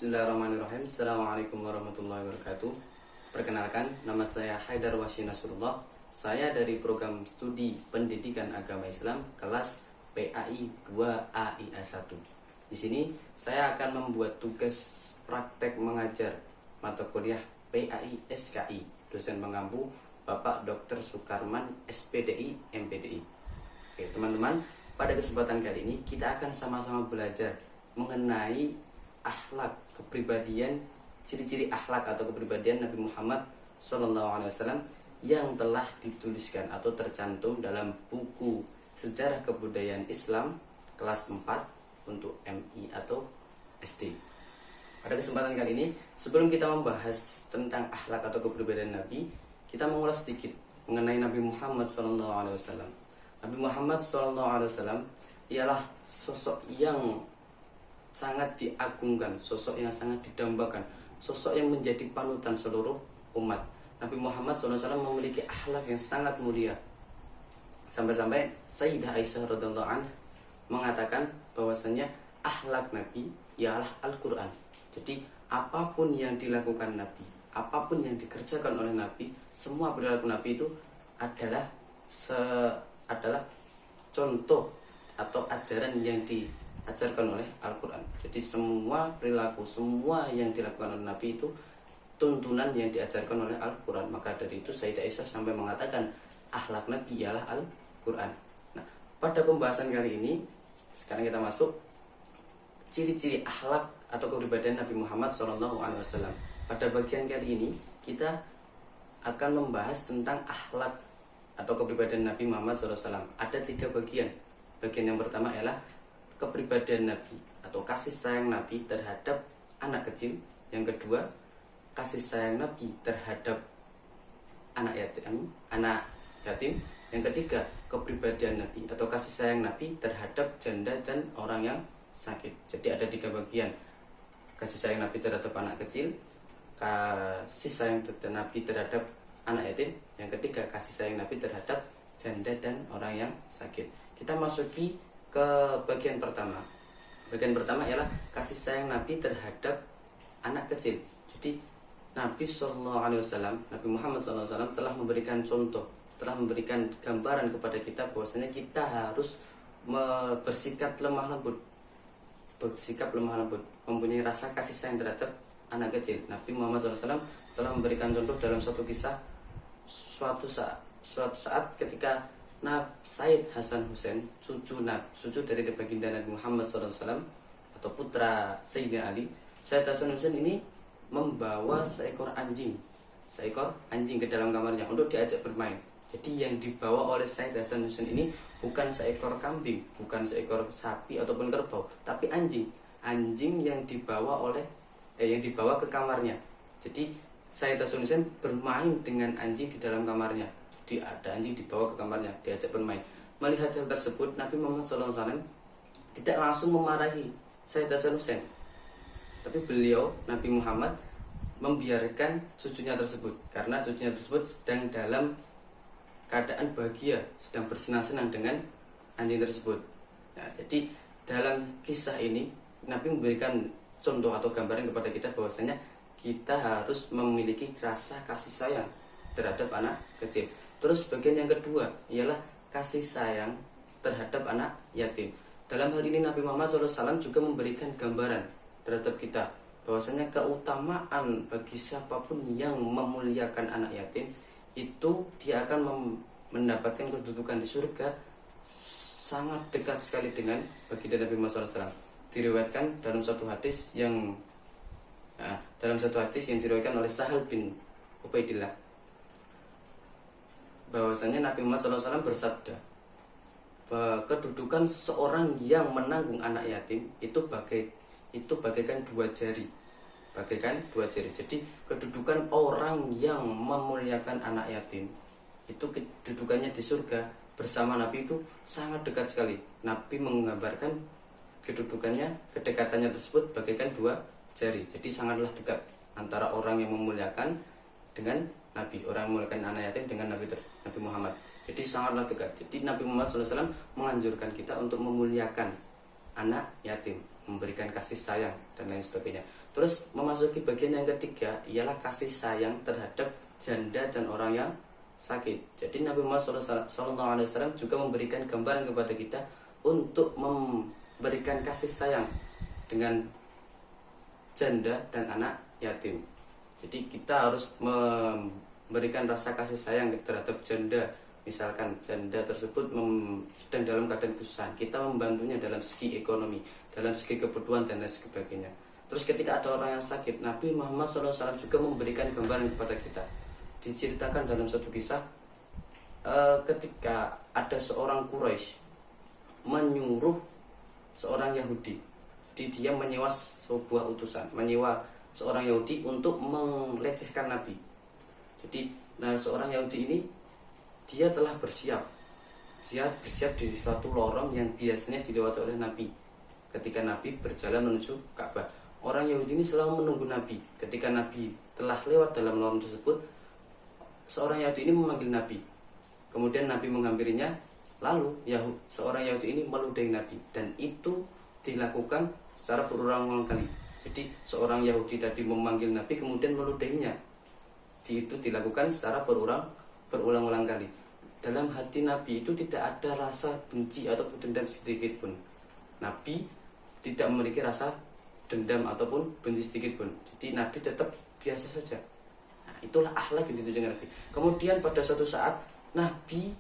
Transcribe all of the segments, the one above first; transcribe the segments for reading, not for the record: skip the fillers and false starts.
Bismillahirrahmanirrahim. Assalamualaikum warahmatullahi wabarakatuh. Perkenalkan, nama saya Haidar Wasyi Nasrullah. Saya dari program studi Pendidikan Agama Islam kelas PAI 2AIA 1. Di sini saya akan membuat tugas praktek mengajar mata kuliah PAI SKI, dosen pengampu Bapak Dr. Sukarman SPDI MPDI. Oke, teman-teman, pada kesempatan kali ini kita akan sama-sama belajar mengenai akhlak, kepribadian, ciri-ciri akhlak atau kepribadian Nabi Muhammad SAW yang telah dituliskan atau tercantum dalam buku Sejarah Kebudayaan Islam kelas 4 untuk MI atau SD. Pada kesempatan kali ini, sebelum kita membahas tentang akhlak atau kepribadian Nabi, kita mengulas sedikit mengenai Nabi Muhammad SAW. Nabi Muhammad SAW ialah sosok yang sangat diagungkan, sosok yang sangat didambakan, sosok yang menjadi panutan seluruh umat. Nabi Muhammad SAW memiliki akhlak yang sangat mulia. Sampai-sampai Sayyidah Aisyah radhiyallahu anha mengatakan bahwasanya akhlak Nabi ialah Al-Quran. Jadi apapun yang dilakukan Nabi, apapun yang dikerjakan oleh Nabi, semua perilaku Nabi itu adalah contoh atau ajaran yang diajarkan oleh Al-Quran. Jadi semua perilaku, semua yang dilakukan oleh Nabi itu tuntunan yang diajarkan oleh Al-Quran. Maka dari itu Sayyidah Aisyah sampai mengatakan akhlak Nabi ialah Al-Quran. Nah, pada pembahasan kali ini, sekarang kita masuk ciri-ciri akhlak atau kepribadian Nabi Muhammad SAW. Pada bagian kali ini kita akan membahas tentang akhlak atau kepribadian Nabi Muhammad SAW. Ada 3 bagian. Bagian yang pertama ialah kepribadian Nabi atau kasih sayang Nabi terhadap anak kecil. Yang kedua, kasih sayang Nabi terhadap anak yatim. Yang ketiga, kepribadian Nabi atau kasih sayang Nabi terhadap janda dan orang yang sakit. Jadi ada 3 bagian. Kasih sayang Nabi terhadap anak kecil, kasih sayang Nabi terhadap anak yatim. Yang ketiga, kasih sayang Nabi terhadap janda dan orang yang sakit. Kita masuki ke bagian pertama. Bagian pertama ialah kasih sayang Nabi terhadap anak kecil. Jadi Nabi SAW, Nabi Muhammad SAW telah memberikan contoh, telah memberikan gambaran kepada kita bahwasanya kita harus bersikap lemah lembut, mempunyai rasa kasih sayang terhadap anak kecil. Nabi Muhammad SAW telah memberikan contoh dalam suatu kisah. Suatu saat ketika Said Hasan Hussein, cucu dari baginda Nabi Muhammad SAW atau putra Sayyidina Ali, Said Hasan Hussein ini membawa seekor anjing ke dalam kamarnya untuk diajak bermain. Jadi yang dibawa oleh Said Hasan Hussein ini bukan seekor kambing, bukan seekor sapi ataupun kerbau, tapi anjing yang dibawa ke kamarnya. Jadi Said Hasan Hussein bermain dengan anjing di dalam kamarnya. Ada anjing dibawa ke kamarnya, diajak bermain. Melihat hal tersebut, Nabi Muhammad SAW tidak langsung memarahi Said Hasan Hussein, tapi beliau, Nabi Muhammad, membiarkan cucunya tersebut, karena cucunya tersebut sedang dalam keadaan bahagia, sedang bersenang-senang dengan anjing tersebut. Nah, jadi dalam kisah ini Nabi memberikan contoh atau gambaran kepada kita bahwasanya kita harus memiliki rasa kasih sayang terhadap anak kecil. Terus bagian yang kedua ialah kasih sayang terhadap anak yatim. Dalam hal ini Nabi Muhammad SAW juga memberikan gambaran terhadap kita bahwasanya keutamaan bagi siapapun yang memuliakan anak yatim itu dia akan mendapatkan kedudukan di surga sangat dekat sekali dengan baginda Nabi Muhammad SAW. Diriwayatkan dalam satu hadis yang diriwayatkan oleh Sahal bin Ubaidillah bahwasanya Nabi Muhammad SAW bersabda bahwa kedudukan seorang yang menanggung anak yatim itu bagaikan 2 jari. Jadi kedudukan orang yang memuliakan anak yatim itu kedudukannya di surga bersama Nabi itu sangat dekat sekali. Nabi menggambarkan kedekatannya tersebut bagaikan 2 jari. Jadi sangatlah dekat antara orang yang memuliakan dengan Nabi, orang yang memuliakan anak yatim dengan Nabi Muhammad. Jadi sangatlah dekat. Jadi Nabi Muhammad SAW menganjurkan kita untuk memuliakan anak yatim, memberikan kasih sayang dan lain sebagainya. Terus memasuki bagian yang ketiga ialah kasih sayang terhadap janda dan orang yang sakit. Jadi Nabi Muhammad SAW juga memberikan gambaran kepada kita untuk memberikan kasih sayang dengan janda dan anak yatim. Jadi kita harus memberikan rasa kasih sayang terhadap janda. Misalkan janda tersebut sedang dalam keadaan kesusahan, kita membantunya dalam segi ekonomi, dalam segi kebutuhan dan lain sebagainya. Terus ketika ada orang yang sakit, Nabi Muhammad SAW juga memberikan gambaran kepada kita. Diceritakan dalam suatu kisah, ketika ada seorang Quraisy menyuruh seorang Yahudi, dia menyewa sebuah utusan, menyewa seorang Yahudi untuk melecehkan Nabi. Jadi, seorang Yahudi ini dia telah bersiap. Dia bersiap di suatu lorong yang biasanya dilewati oleh Nabi. Ketika Nabi berjalan menuju Ka'bah, orang Yahudi ini selalu menunggu Nabi. Ketika Nabi telah lewat dalam lorong tersebut, seorang Yahudi ini memanggil Nabi. Kemudian Nabi menghampirinya, lalu seorang Yahudi ini meludahi Nabi, dan itu dilakukan secara berulang-ulang kali. Jadi seorang Yahudi tadi memanggil Nabi kemudian meludahinya. Itu dilakukan secara berulang-ulang kali. Dalam hati Nabi itu tidak ada rasa benci ataupun dendam sedikit pun. Nabi tidak memiliki rasa dendam ataupun benci sedikit pun. Jadi Nabi tetap biasa saja. Nah, itulah akhlak yang ditunjukkan Nabi. Kemudian pada suatu saat Nabi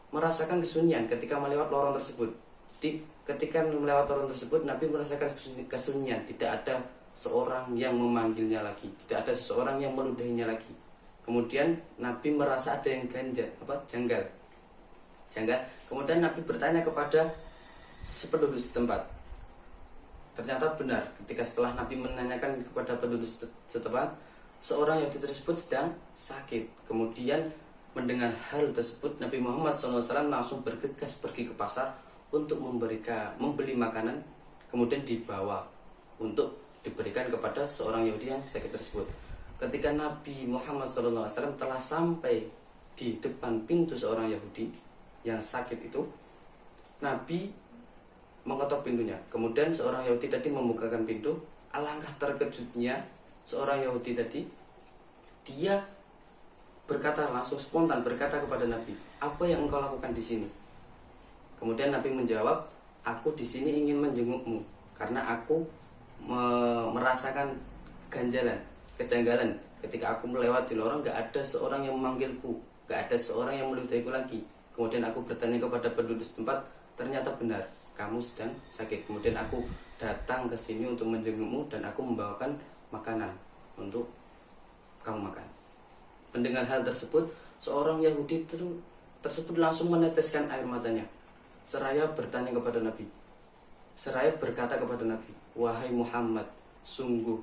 merasakan kesunyian ketika melewat lorong tersebut. Jadi ketika melewat lorong tersebut, Nabi merasakan kesunyian. Tidak ada seorang yang memanggilnya lagi, tidak ada seseorang yang meludahinya lagi. Kemudian Nabi merasa ada yang janggal. Kemudian Nabi bertanya kepada penduduk setempat. Ternyata benar, ketika setelah Nabi menanyakan kepada penduduk setempat, seorang Yahudi tersebut sedang sakit. Kemudian mendengar hal tersebut, Nabi Muhammad SAW langsung bergegas pergi ke pasar untuk membeli makanan, kemudian dibawa untuk diberikan kepada seorang Yahudi yang sakit tersebut. Ketika Nabi Muhammad SAW telah sampai di depan pintu seorang Yahudi yang sakit itu, Nabi mengetok pintunya. Kemudian seorang Yahudi tadi membukakan pintu. Alangkah terkejutnya seorang Yahudi tadi, dia langsung spontan berkata kepada Nabi, "Apa yang engkau lakukan di sini?" Kemudian Nabi menjawab, "Aku di sini ingin menjengukmu karena aku merasakan kejanggalan ketika aku melewati lorong, gak ada seorang yang memanggilku, gak ada seorang yang meludahiku lagi. Kemudian aku bertanya kepada penduduk setempat, ternyata benar, kamu sedang sakit. Kemudian aku datang ke sini untuk menjengukmu dan aku membawakan makanan untuk kamu makan." Mendengar hal tersebut, seorang Yahudi tersebut langsung meneteskan air matanya. Seraya bertanya kepada Nabi, seraya berkata kepada Nabi, "Wahai Muhammad, sungguh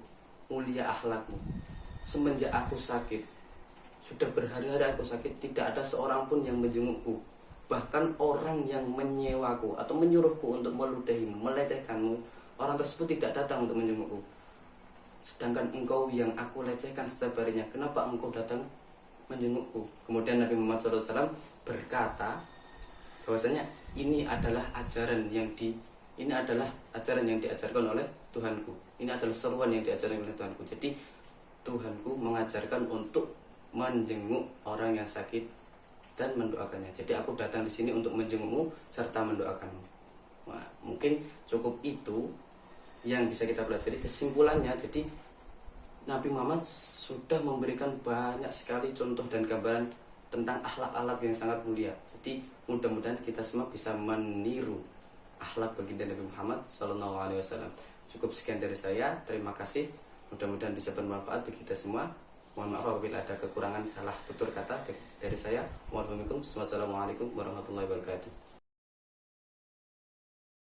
mulia akhlakmu. Semenjak aku sakit, sudah berhari-hari aku sakit, tidak ada seorang pun yang menjengukku. Bahkan orang yang menyewaku atau menyuruhku untuk meludahimu, melecehkanmu, orang tersebut tidak datang untuk menjengukku. Sedangkan engkau yang aku lecehkan setiap harinya, kenapa engkau datang menjengukku?" Kemudian Nabi Muhammad SAW berkata bahwasanya ini adalah ajaran yang diajarkan oleh Tuhanku. Ini adalah seruan yang diajarkan oleh Tuhanku. Jadi Tuhanku mengajarkan untuk menjenguk orang yang sakit dan mendoakannya. Jadi aku datang di sini untuk menjengukmu serta mendoakanmu. Nah, mungkin cukup itu yang bisa kita pelajari. Kesimpulannya, jadi Nabi Muhammad sudah memberikan banyak sekali contoh dan gambaran tentang akhlak-akhlak yang sangat mulia. Jadi mudah-mudahan kita semua bisa meniru akhlak baginda Nabi Muhammad SAW. Cukup sekian dari saya. Terima kasih. Mudah-mudahan bisa bermanfaat bagi kita semua. Mohon maaf apabila ada kekurangan salah tutur kata dari saya. Wassalamualaikum warahmatullahi wabarakatuh.